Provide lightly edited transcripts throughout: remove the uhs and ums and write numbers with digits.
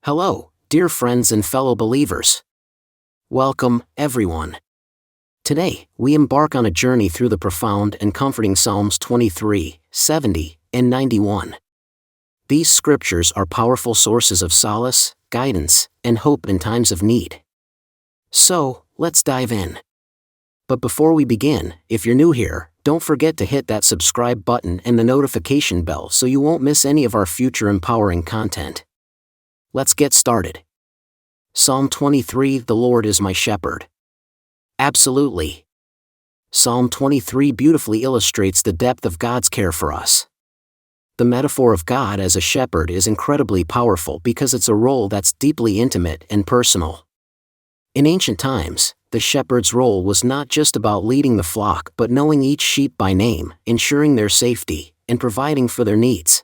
Hello, dear friends and fellow believers. Welcome, everyone. Today, we embark on a journey through the profound and comforting Psalms 23, 70, and 91. These scriptures are powerful sources of solace, guidance, and hope in times of need. So, let's dive in. But before we begin, if you're new here, don't forget to hit that subscribe button and the notification bell so you won't miss any of our future empowering content. Let's get started. Psalm 23, The Lord is my shepherd. Absolutely. Psalm 23 beautifully illustrates the depth of God's care for us. The metaphor of God as a shepherd is incredibly powerful because it's a role that's deeply intimate and personal. In ancient times, the shepherd's role was not just about leading the flock but knowing each sheep by name, ensuring their safety, and providing for their needs.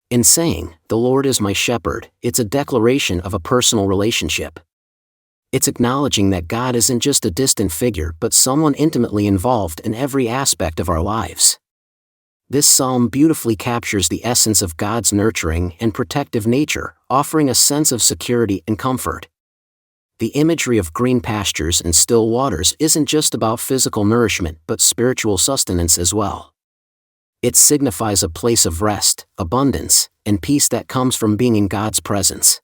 In saying, "The Lord is my shepherd," it's a declaration of a personal relationship. It's acknowledging that God isn't just a distant figure but someone intimately involved in every aspect of our lives. This psalm beautifully captures the essence of God's nurturing and protective nature, offering a sense of security and comfort. The imagery of green pastures and still waters isn't just about physical nourishment but spiritual sustenance as well. It signifies a place of rest, abundance, and peace that comes from being in God's presence.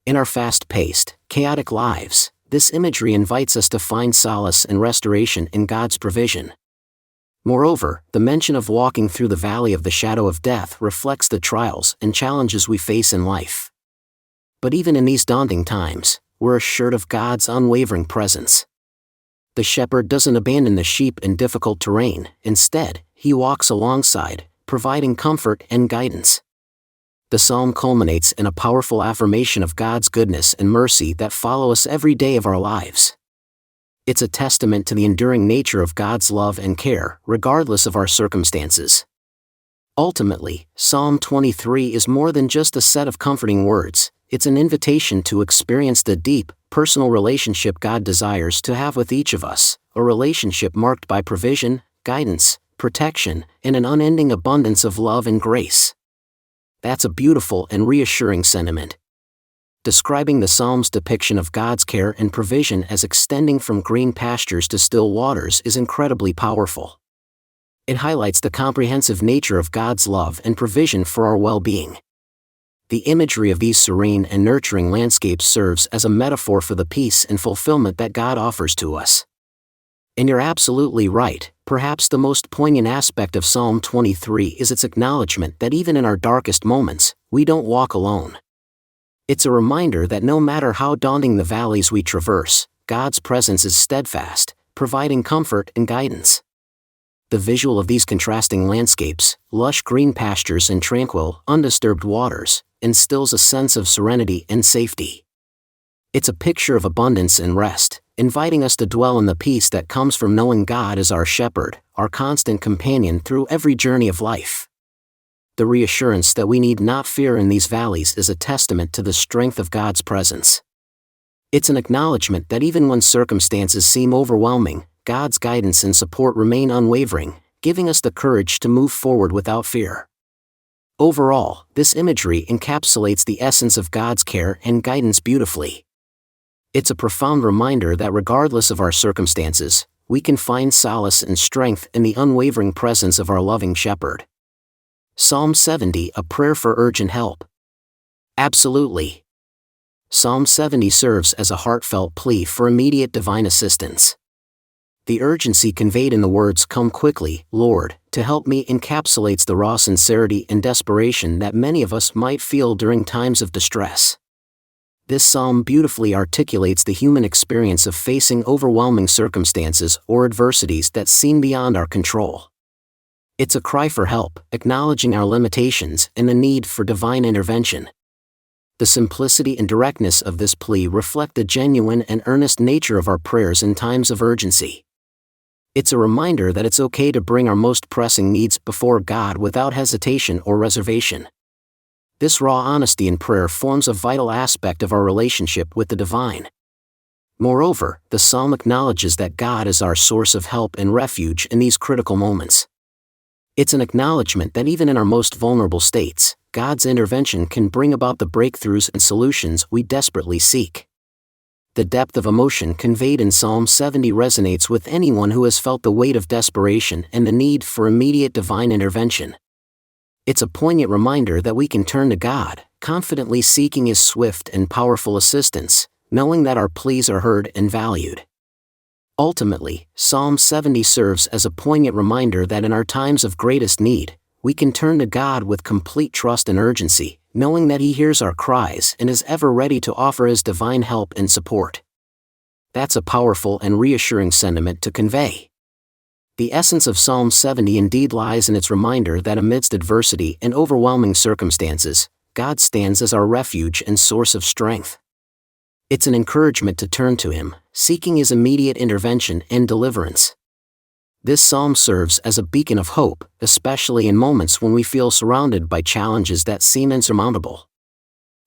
In our fast-paced, chaotic lives, this imagery invites us to find solace and restoration in God's provision. Moreover, the mention of walking through the valley of the shadow of death reflects the trials and challenges we face in life. But even in these daunting times, we're assured of God's unwavering presence. The shepherd doesn't abandon the sheep in difficult terrain, instead, he walks alongside, providing comfort and guidance. The psalm culminates in a powerful affirmation of God's goodness and mercy that follow us every day of our lives. It's a testament to the enduring nature of God's love and care, regardless of our circumstances. Ultimately, Psalm 23 is more than just a set of comforting words. It's an invitation to experience the deep, personal relationship God desires to have with each of us, a relationship marked by provision, guidance, protection, and an unending abundance of love and grace. That's a beautiful and reassuring sentiment. Describing the Psalm's depiction of God's care and provision as extending from green pastures to still waters is incredibly powerful. It highlights the comprehensive nature of God's love and provision for our well-being. The imagery of these serene and nurturing landscapes serves as a metaphor for the peace and fulfillment that God offers to us. And you're absolutely right, perhaps the most poignant aspect of Psalm 23 is its acknowledgement that even in our darkest moments, we don't walk alone. It's a reminder that no matter how daunting the valleys we traverse, God's presence is steadfast, providing comfort and guidance. The visual of these contrasting landscapes, lush green pastures and tranquil, undisturbed waters, instills a sense of serenity and safety. It's a picture of abundance and rest, inviting us to dwell in the peace that comes from knowing God as our shepherd, our constant companion through every journey of life. The reassurance that we need not fear in these valleys is a testament to the strength of God's presence. It's an acknowledgement that even when circumstances seem overwhelming, God's guidance and support remain unwavering, giving us the courage to move forward without fear. Overall, this imagery encapsulates the essence of God's care and guidance beautifully. It's a profound reminder that regardless of our circumstances, we can find solace and strength in the unwavering presence of our loving shepherd. Psalm 70, a prayer for urgent help. Absolutely. Psalm 70 serves as a heartfelt plea for immediate divine assistance. The urgency conveyed in the words "Come quickly, Lord, to help me" encapsulates the raw sincerity and desperation that many of us might feel during times of distress. This psalm beautifully articulates the human experience of facing overwhelming circumstances or adversities that seem beyond our control. It's a cry for help, acknowledging our limitations and the need for divine intervention. The simplicity and directness of this plea reflect the genuine and earnest nature of our prayers in times of urgency. It's a reminder that it's okay to bring our most pressing needs before God without hesitation or reservation. This raw honesty in prayer forms a vital aspect of our relationship with the divine. Moreover, the psalm acknowledges that God is our source of help and refuge in these critical moments. It's an acknowledgement that even in our most vulnerable states, God's intervention can bring about the breakthroughs and solutions we desperately seek. The depth of emotion conveyed in Psalm 70 resonates with anyone who has felt the weight of desperation and the need for immediate divine intervention. It's a poignant reminder that we can turn to God, confidently seeking His swift and powerful assistance, knowing that our pleas are heard and valued. Ultimately, Psalm 70 serves as a poignant reminder that in our times of greatest need, we can turn to God with complete trust and urgency, knowing that He hears our cries and is ever ready to offer His divine help and support. That's a powerful and reassuring sentiment to convey. The essence of Psalm 70 indeed lies in its reminder that amidst adversity and overwhelming circumstances, God stands as our refuge and source of strength. It's an encouragement to turn to Him, seeking His immediate intervention and deliverance. This psalm serves as a beacon of hope, especially in moments when we feel surrounded by challenges that seem insurmountable.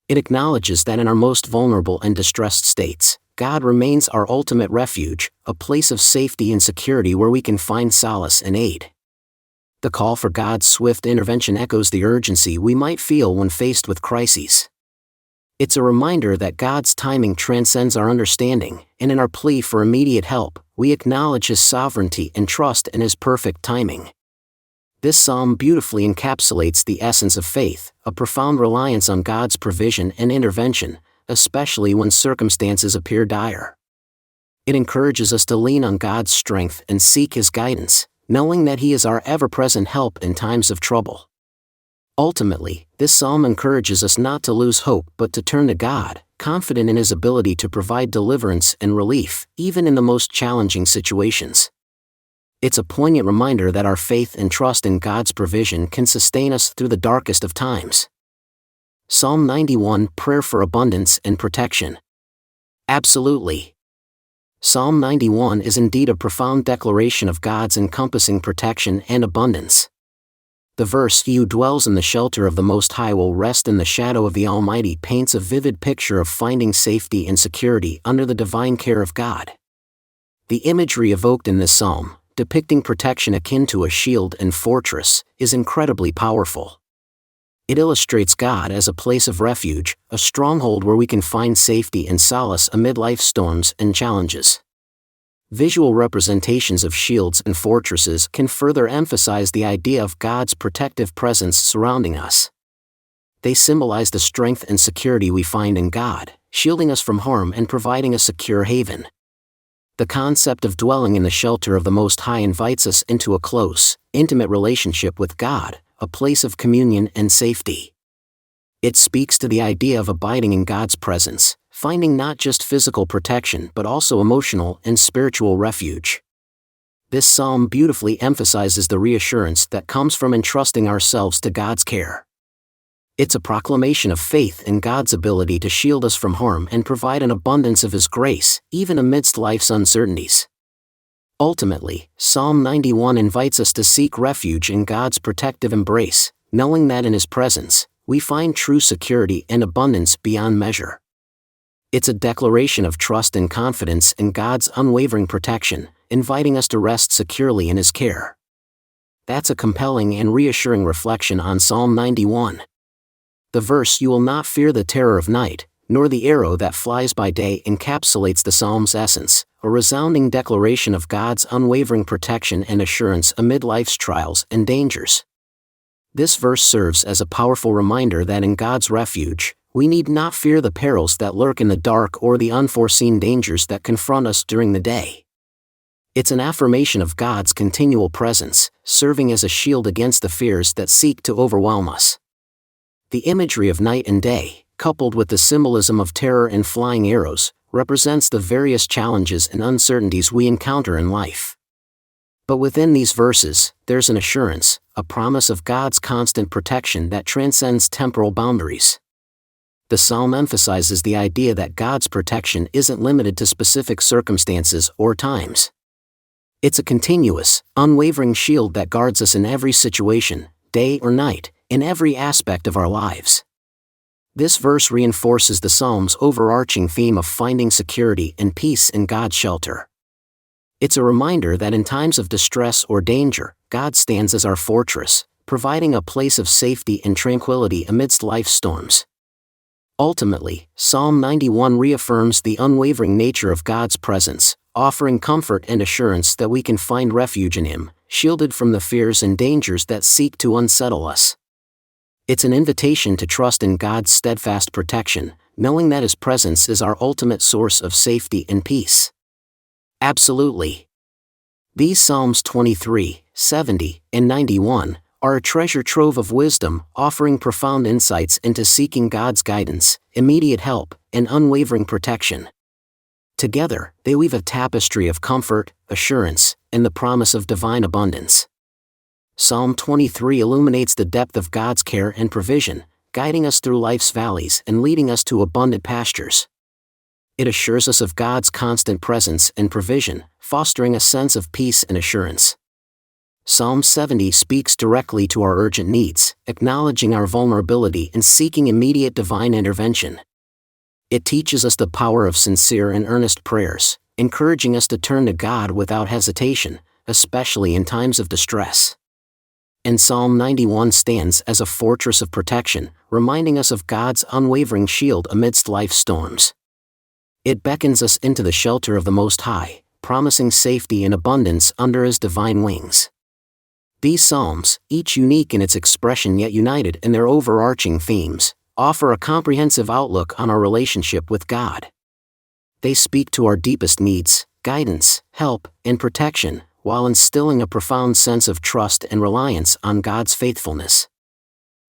It acknowledges that in our most vulnerable and distressed states, God remains our ultimate refuge, a place of safety and security where we can find solace and aid. The call for God's swift intervention echoes the urgency we might feel when faced with crises. It's a reminder that God's timing transcends our understanding, and in our plea for immediate help, we acknowledge His sovereignty and trust in His perfect timing. This psalm beautifully encapsulates the essence of faith, a profound reliance on God's provision and intervention, especially when circumstances appear dire. It encourages us to lean on God's strength and seek His guidance, knowing that He is our ever-present help in times of trouble. Ultimately, this psalm encourages us not to lose hope but to turn to God, confident in His ability to provide deliverance and relief, even in the most challenging situations. It's a poignant reminder that our faith and trust in God's provision can sustain us through the darkest of times. Psalm 91, Prayer for Abundance and Protection. Absolutely. Psalm 91 is indeed a profound declaration of God's encompassing protection and abundance. The verse, "He who dwells in the shelter of the Most High will rest in the shadow of the Almighty," paints a vivid picture of finding safety and security under the divine care of God. The imagery evoked in this psalm, depicting protection akin to a shield and fortress, is incredibly powerful. It illustrates God as a place of refuge, a stronghold where we can find safety and solace amid life's storms and challenges. Visual representations of shields and fortresses can further emphasize the idea of God's protective presence surrounding us. They symbolize the strength and security we find in God, shielding us from harm and providing a secure haven. The concept of dwelling in the shelter of the Most High invites us into a close, intimate relationship with God, a place of communion and safety. It speaks to the idea of abiding in God's presence, finding not just physical protection but also emotional and spiritual refuge. This psalm beautifully emphasizes the reassurance that comes from entrusting ourselves to God's care. It's a proclamation of faith in God's ability to shield us from harm and provide an abundance of His grace, even amidst life's uncertainties. Ultimately, Psalm 91 invites us to seek refuge in God's protective embrace, knowing that in His presence, we find true security and abundance beyond measure. It's a declaration of trust and confidence in God's unwavering protection, inviting us to rest securely in His care. That's a compelling and reassuring reflection on Psalm 91. The verse, "You will not fear the terror of night, nor the arrow that flies by day," encapsulates the psalm's essence, a resounding declaration of God's unwavering protection and assurance amid life's trials and dangers. This verse serves as a powerful reminder that in God's refuge, we need not fear the perils that lurk in the dark or the unforeseen dangers that confront us during the day. It's an affirmation of God's continual presence, serving as a shield against the fears that seek to overwhelm us. The imagery of night and day, coupled with the symbolism of terror and flying arrows, represents the various challenges and uncertainties we encounter in life. But within these verses, there's an assurance, a promise of God's constant protection that transcends temporal boundaries. The psalm emphasizes the idea that God's protection isn't limited to specific circumstances or times. It's a continuous, unwavering shield that guards us in every situation, day or night, in every aspect of our lives. This verse reinforces the psalm's overarching theme of finding security and peace in God's shelter. It's a reminder that in times of distress or danger, God stands as our fortress, providing a place of safety and tranquility amidst life's storms. Ultimately, Psalm 91 reaffirms the unwavering nature of God's presence, offering comfort and assurance that we can find refuge in Him, shielded from the fears and dangers that seek to unsettle us. It's an invitation to trust in God's steadfast protection, knowing that His presence is our ultimate source of safety and peace. Absolutely. These Psalms 23, 70, and 91 are a treasure trove of wisdom, offering profound insights into seeking God's guidance, immediate help, and unwavering protection. Together, they weave a tapestry of comfort, assurance, and the promise of divine abundance. Psalm 23 illuminates the depth of God's care and provision, guiding us through life's valleys and leading us to abundant pastures. It assures us of God's constant presence and provision, fostering a sense of peace and assurance. Psalm 70 speaks directly to our urgent needs, acknowledging our vulnerability and seeking immediate divine intervention. It teaches us the power of sincere and earnest prayers, encouraging us to turn to God without hesitation, especially in times of distress. And Psalm 91 stands as a fortress of protection, reminding us of God's unwavering shield amidst life's storms. It beckons us into the shelter of the Most High, promising safety and abundance under His divine wings. These psalms, each unique in its expression yet united in their overarching themes, offer a comprehensive outlook on our relationship with God. They speak to our deepest needs, guidance, help, and protection, while instilling a profound sense of trust and reliance on God's faithfulness.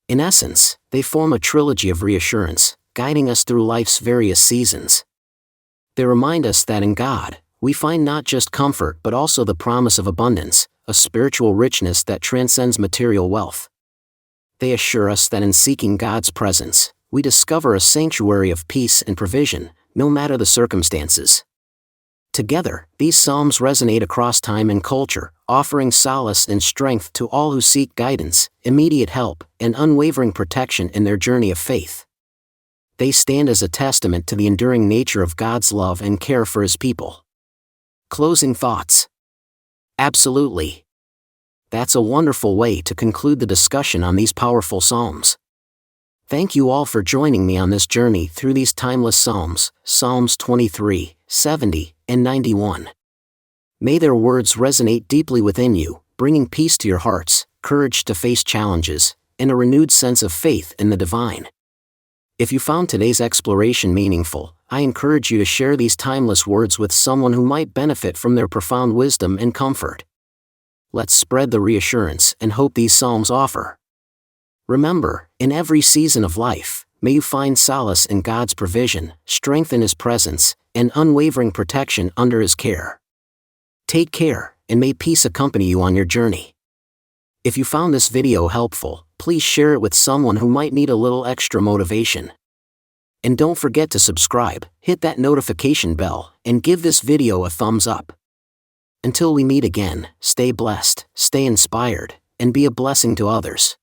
In essence, they form a trilogy of reassurance, guiding us through life's various seasons. They remind us that in God, we find not just comfort but also the promise of abundance, a spiritual richness that transcends material wealth. They assure us that in seeking God's presence, we discover a sanctuary of peace and provision, no matter the circumstances. Together, these psalms resonate across time and culture, offering solace and strength to all who seek guidance, immediate help, and unwavering protection in their journey of faith. They stand as a testament to the enduring nature of God's love and care for His people. Closing thoughts. Absolutely. That's a wonderful way to conclude the discussion on these powerful psalms. Thank you all for joining me on this journey through these timeless psalms, Psalms 23, 70, and 91. May their words resonate deeply within you, bringing peace to your hearts, courage to face challenges, and a renewed sense of faith in the divine. If you found today's exploration meaningful, I encourage you to share these timeless words with someone who might benefit from their profound wisdom and comfort. Let's spread the reassurance and hope these psalms offer. Remember, in every season of life, may you find solace in God's provision, strength in His presence, and unwavering protection under His care. Take care, and may peace accompany you on your journey. If you found this video helpful, please share it with someone who might need a little extra motivation. And don't forget to subscribe, hit that notification bell, and give this video a thumbs up. Until we meet again, stay blessed, stay inspired, and be a blessing to others.